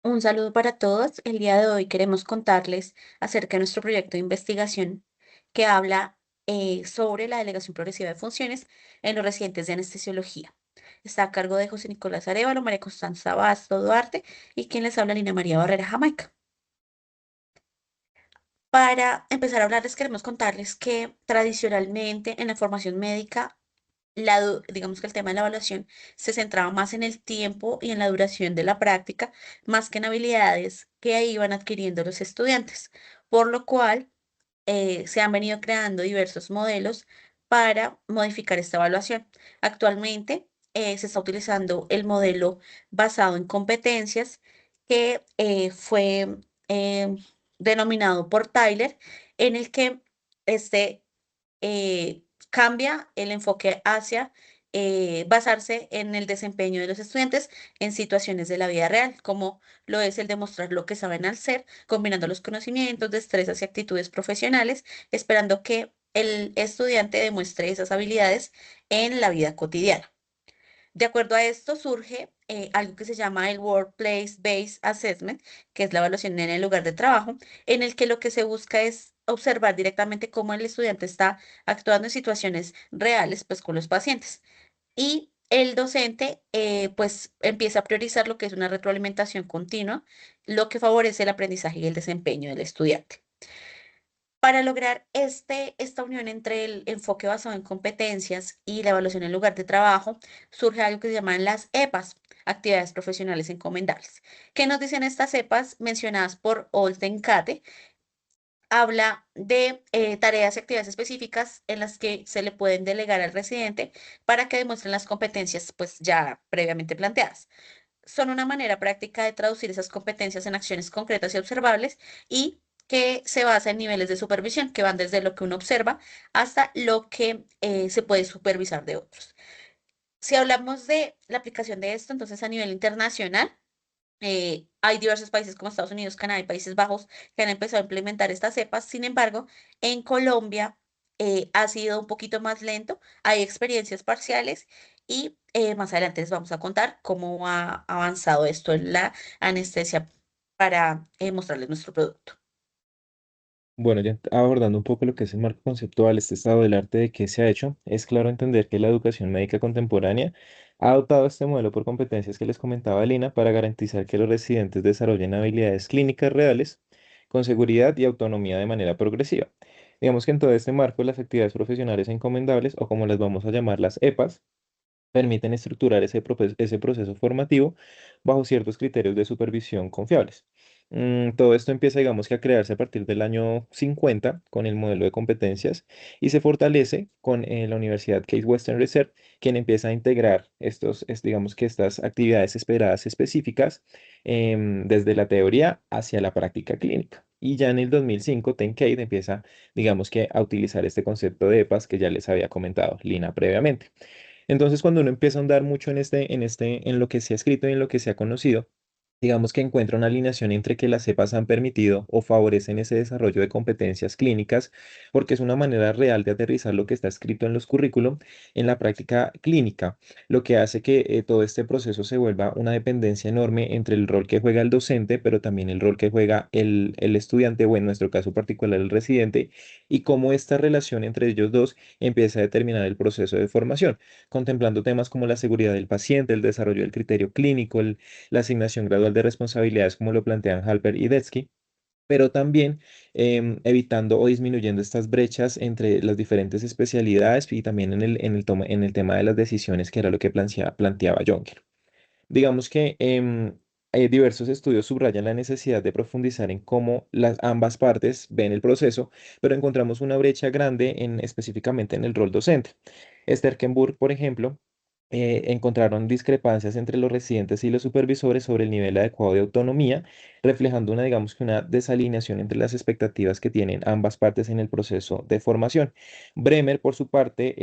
Un saludo para todos. El día de hoy queremos contarles acerca de nuestro proyecto de investigación que habla sobre la delegación progresiva de funciones en los residentes de anestesiología. Está a cargo de José Nicolás Arévalo, María Constanza Basto Duarte y quien les habla, Lina María Barrera Jamaica. Para empezar a hablarles, queremos contarles que tradicionalmente en la formación médica digamos que el tema de la evaluación se centraba más en el tiempo y en la duración de la práctica, más que en habilidades que iban adquiriendo los estudiantes, por lo cual se han venido creando diversos modelos para modificar esta evaluación. Actualmente se está utilizando el modelo basado en competencias que fue eh, denominado por Tyler, en el que este cambia el enfoque hacia basarse en el desempeño de los estudiantes en situaciones de la vida real, como lo es el demostrar lo que saben al ser, combinando los conocimientos, destrezas y actitudes profesionales, esperando que el estudiante demuestre esas habilidades en la vida cotidiana. De acuerdo a esto surge algo que se llama el Workplace Based Assessment, que es la evaluación en el lugar de trabajo, en el que lo que se busca es observar directamente cómo el estudiante está actuando en situaciones reales, pues con los pacientes. Y el docente, pues empieza a priorizar lo que es una retroalimentación continua, lo que favorece el aprendizaje y el desempeño del estudiante. Para lograr esta unión entre el enfoque basado en competencias y la evaluación en lugar de trabajo, surge algo que se llaman las EPAs, actividades profesionales encomendables. ¿Qué nos dicen estas EPAs mencionadas por Olten Kate? Habla de tareas y actividades específicas en las que se le pueden delegar al residente para que demuestren las competencias pues ya previamente planteadas. Son una manera práctica de traducir esas competencias en acciones concretas y observables y que se basa en niveles de supervisión que van desde lo que uno observa hasta lo que se puede supervisar de otros. Si hablamos de la aplicación de esto, entonces a nivel internacional, hay diversos países como Estados Unidos, Canadá y Países Bajos que han empezado a implementar estas cepas. Sin embargo, en Colombia ha sido un poquito más lento. Hay experiencias parciales y más adelante les vamos a contar cómo ha avanzado esto en la anestesia para mostrarles nuestro producto. Bueno, ya abordando un poco lo que es el marco conceptual, este estado del arte de qué se ha hecho, es claro entender que la educación médica contemporánea ha adoptado este modelo por competencias que les comentaba Lina para garantizar que los residentes desarrollen habilidades clínicas reales con seguridad y autonomía de manera progresiva. Digamos que en todo este marco, las actividades profesionales encomendables, o como las vamos a llamar las EPAs, permiten estructurar ese proceso formativo bajo ciertos criterios de supervisión confiables. Todo esto empieza, digamos que a crearse a partir del año 50 con el modelo de competencias y se fortalece con la Universidad Case Western Reserve, quien empieza a integrar digamos que estas actividades esperadas específicas desde la teoría hacia la práctica clínica. Y ya en el 2005, Tencade empieza, digamos que, a utilizar este concepto de EPAS que ya les había comentado Lina previamente. Entonces, cuando uno empieza a andar mucho en lo que se ha escrito y en lo que se ha conocido, digamos que encuentra una alineación entre que las cepas han permitido o favorecen ese desarrollo de competencias clínicas, porque es una manera real de aterrizar lo que está escrito en los currículum en la práctica clínica, lo que hace que todo este proceso se vuelva una dependencia enorme entre el rol que juega el docente, pero también el rol que juega el estudiante, o en nuestro caso particular el residente, y cómo esta relación entre ellos dos empieza a determinar el proceso de formación, contemplando temas como la seguridad del paciente, el desarrollo del criterio clínico, la asignación gradual de responsabilidades, como lo plantean Halper y Detsky, pero también evitando o disminuyendo estas brechas entre las diferentes especialidades y también en el tema de las decisiones, que era lo que planteaba Jonker. Digamos que diversos estudios subrayan la necesidad de profundizar en cómo ambas partes ven el proceso, pero encontramos una brecha grande específicamente en el rol docente. Sterkenburg, por ejemplo, encontraron discrepancias entre los residentes y los supervisores sobre el nivel adecuado de autonomía, reflejando digamos que una desalineación entre las expectativas que tienen ambas partes en el proceso de formación. Bremer, por su parte,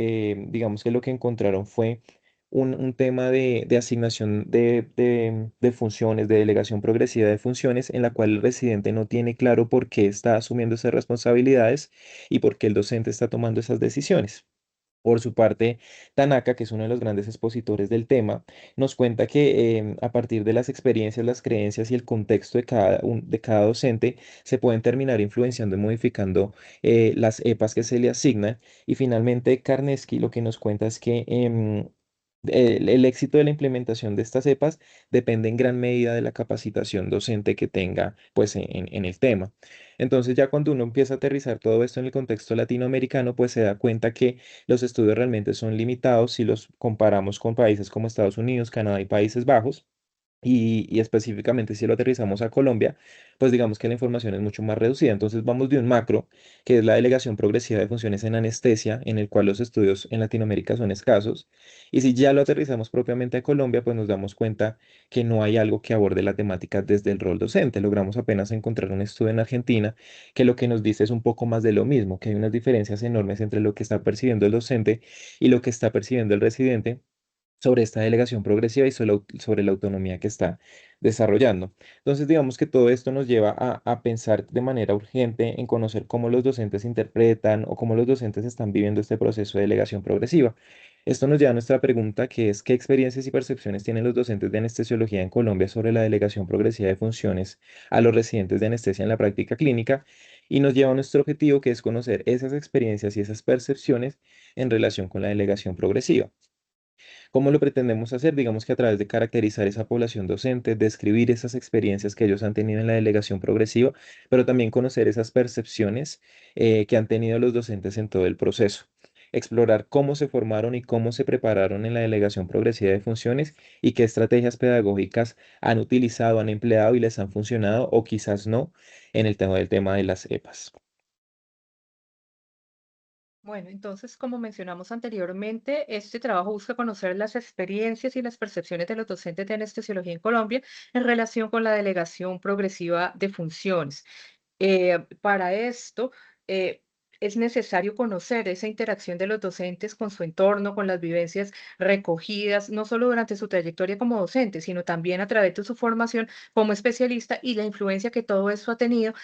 digamos que lo que encontraron fue un tema de asignación de funciones, de delegación progresiva de funciones, en la cual el residente no tiene claro por qué está asumiendo esas responsabilidades y por qué el docente está tomando esas decisiones. Por su parte, Tanaka, que es uno de los grandes expositores del tema, nos cuenta que a partir de las experiencias, las creencias y el contexto de cada docente, se pueden terminar influenciando y modificando las EPAs que se le asignan. Y finalmente, Karnesky lo que nos cuenta es que el éxito de la implementación de estas EPAs depende en gran medida de la capacitación docente que tenga pues, en el tema. Entonces, ya cuando uno empieza a aterrizar todo esto en el contexto latinoamericano, pues se da cuenta que los estudios realmente son limitados si los comparamos con países como Estados Unidos, Canadá y Países Bajos. Y específicamente si lo aterrizamos a Colombia, pues digamos que la información es mucho más reducida. Entonces vamos de un macro, que es la delegación progresiva de funciones en anestesia, en el cual los estudios en Latinoamérica son escasos. Y si ya lo aterrizamos propiamente a Colombia, pues nos damos cuenta que no hay algo que aborde la temática desde el rol docente. Logramos apenas encontrar un estudio en Argentina que lo que nos dice es un poco más de lo mismo, que hay unas diferencias enormes entre lo que está percibiendo el docente y lo que está percibiendo el residente sobre esta delegación progresiva y sobre la autonomía que está desarrollando. Entonces, digamos que todo esto nos lleva a pensar de manera urgente en conocer cómo los docentes interpretan o cómo los docentes están viviendo este proceso de delegación progresiva. Esto nos lleva a nuestra pregunta, que es: ¿qué experiencias y percepciones tienen los docentes de anestesiología en Colombia sobre la delegación progresiva de funciones a los residentes de anestesia en la práctica clínica? Y nos lleva a nuestro objetivo, que es conocer esas experiencias y esas percepciones en relación con la delegación progresiva. ¿Cómo lo pretendemos hacer? Digamos que a través de caracterizar esa población docente, describir esas experiencias que ellos han tenido en la delegación progresiva, pero también conocer esas percepciones que han tenido los docentes en todo el proceso. Explorar cómo se formaron y cómo se prepararon en la delegación progresiva de funciones y qué estrategias pedagógicas han utilizado, han empleado y les han funcionado o quizás no en el tema del tema de las EPAs. Bueno, entonces, como mencionamos anteriormente, este trabajo busca conocer las experiencias y las percepciones de los docentes de anestesiología en Colombia en relación con la delegación progresiva de funciones. Para esto, eh, es necesario conocer esa interacción de los docentes con su entorno, con las vivencias recogidas, no solo durante su trayectoria como docente, sino también a través de su formación como especialista y la influencia que todo eso ha tenido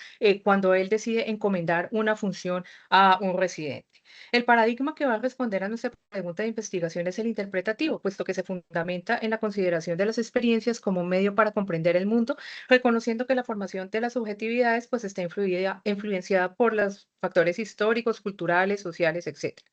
cuando él decide encomendar una función a un residente. El paradigma que va a responder a nuestra pregunta de investigación es el interpretativo, puesto que se fundamenta en la consideración de las experiencias como un medio para comprender el mundo, reconociendo que la formación de las subjetividades pues está influenciada por los factores históricos, culturales, sociales, etcétera.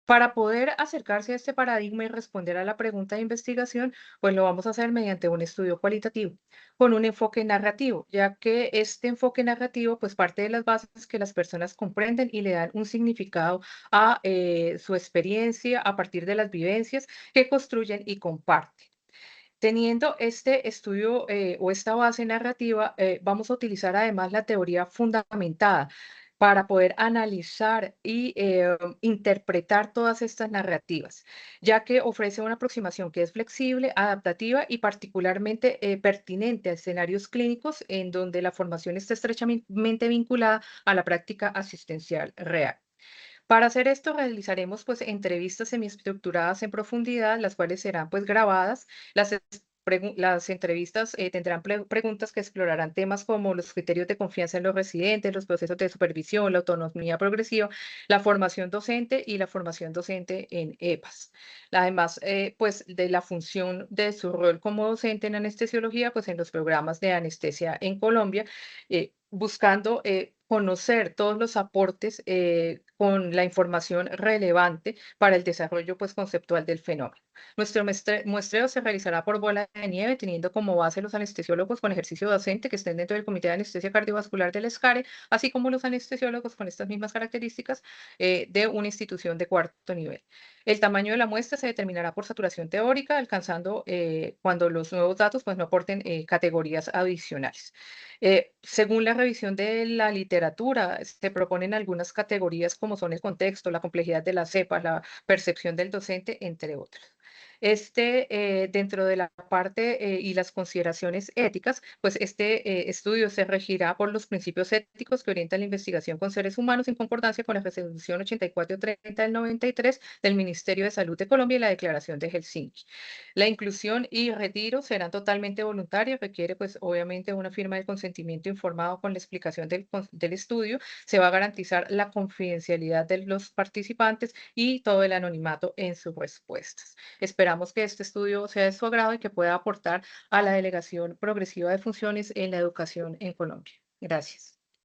Para poder acercarse a este paradigma y responder a la pregunta de investigación, pues lo vamos a hacer mediante un estudio cualitativo, con un enfoque narrativo, ya que este enfoque narrativo pues parte de las bases que las personas comprenden y le dan un significado a su experiencia a partir de las vivencias que construyen y comparten. Teniendo este estudio o esta base narrativa, vamos a utilizar además la teoría fundamentada para poder analizar y interpretar todas estas narrativas, ya que ofrece una aproximación que es flexible, adaptativa y particularmente pertinente a escenarios clínicos en donde la formación está estrechamente vinculada a la práctica asistencial real. Para hacer esto realizaremos pues entrevistas semiestructuradas en profundidad, las cuales serán pues grabadas. Las entrevistas tendrán preguntas que explorarán temas como los criterios de confianza en los residentes, los procesos de supervisión, la autonomía progresiva, la formación docente y la formación docente en EPAS. Además, pues de la función de su rol como docente en anestesiología, pues en los programas de anestesia en Colombia, buscando conocer todos los aportes con la información relevante para el desarrollo pues, conceptual del fenómeno. Nuestro muestreo se realizará por bola de nieve, teniendo como base los anestesiólogos con ejercicio docente que estén dentro del Comité de Anestesia Cardiovascular del SCARE, así como los anestesiólogos con estas mismas características de una institución de cuarto nivel. El tamaño de la muestra se determinará por saturación teórica, alcanzando cuando los nuevos datos pues, no aporten categorías adicionales. Según la revisión de la literatura, se proponen algunas categorías como son el contexto, la complejidad de la cepa, la percepción del docente, entre otras. Dentro de la parte y las consideraciones éticas, pues estudio se regirá por los principios éticos que orientan la investigación con seres humanos en concordancia con la Resolución 8430 del 93 del Ministerio de Salud de Colombia y la Declaración de Helsinki. La inclusión y retiro serán totalmente voluntarios, requiere pues obviamente una firma de consentimiento informado con la explicación del estudio. Se va a garantizar la confidencialidad de los participantes y todo el anonimato en sus respuestas. Esperamos que este estudio sea de su agrado y que pueda aportar a la delegación progresiva de funciones en la educación en Colombia. Gracias.